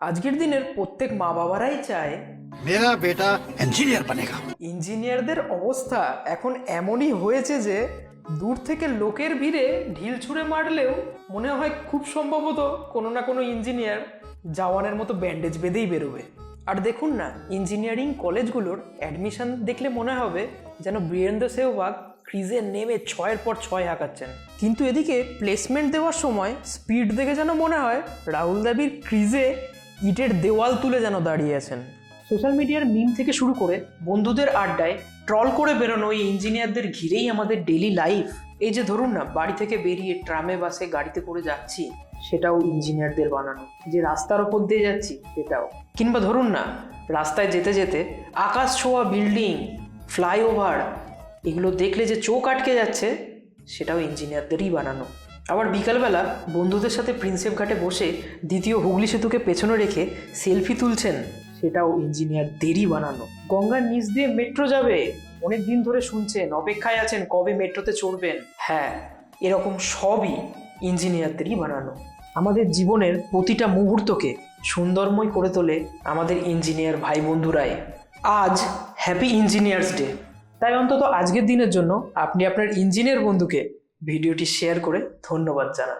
আজকের দিনের প্রত্যেক মা বাবারাই চায় मेरा बेटा इंजीनियर बनेगा। ইঞ্জিনিয়ারদের অবস্থা এখন এমনই হয়েছে যে দূর থেকে লোকের ভিড়ে ঢিল ছুঁড়ে মারলেও মনে হয় খুব সম্ভবত কোনো না কোনো ইঞ্জিনিয়ার জওয়ানের মতো ব্যান্ডেজ বেঁধেই বেরোবে। আর দেখুন না, ইঞ্জিনিয়ারিং কলেজগুলোর অ্যাডমিশন দেখলে মনে হবে যেন বীরেন্দ্র সেহবাগ ক্রিজে নেমে 6-এর পর 6 হাঁকাচ্ছেন, কিন্তু এদিকে প্লেসমেন্ট দেওয়ার সময় স্পিড দেখে যেন মনে হয় রাহুল দ্রাবিড় ক্রিজে ইটের দেওয়াল তুলে যেন দাঁড়িয়ে আছেন। সোশ্যাল মিডিয়ার মিম থেকে শুরু করে বন্ধুদের আড্ডায় ট্রল করে বেরোনো এই ইঞ্জিনিয়ারদের ঘিরেই আমাদের ডেইলি লাইফ। এই যে ধরুন না, বাড়ি থেকে বেরিয়ে ট্রামে বাসে গাড়িতে করে যাচ্ছি, সেটাও ইঞ্জিনিয়ারদের বানানো। যে রাস্তার ওপর দিয়ে যাচ্ছি সেটাও। কিংবা ধরুন না, রাস্তায় যেতে যেতে আকাশ ছোঁয়া বিল্ডিং, ফ্লাইওভার এগুলো দেখলে যে চোখ আটকে যাচ্ছে, সেটাও ইঞ্জিনিয়ারদেরই বানানো। আবার বিকালবেলা বন্ধুদের সাথে প্রিন্সেপ ঘাটে বসে দ্বিতীয় হুগলি সেতুকে পেছনে রেখে সেলফি তুলছেন, সেটাও ইঞ্জিনিয়ারদেরই বানানো। গঙ্গার নিচ দিয়ে মেট্রো যাবে, অনেক দিন ধরে শুনছেন, অপেক্ষায় আছেন কবে মেট্রোতে চড়বেন। হ্যাঁ, এরকম সবই ইঞ্জিনিয়ারদেরই বানানো। আমাদের জীবনের প্রতিটা মুহূর্তকে সুন্দরময় করে তোলে আমাদের ইঞ্জিনিয়ার ভাই বন্ধুরাই। আজ হ্যাপি ইঞ্জিনিয়ার্স ডে। তাই অন্তত আজকের দিনের জন্য আপনি আপনার ইঞ্জিনিয়ার বন্ধুকে ভিডিওটি শেয়ার করে ধন্যবাদ জানান।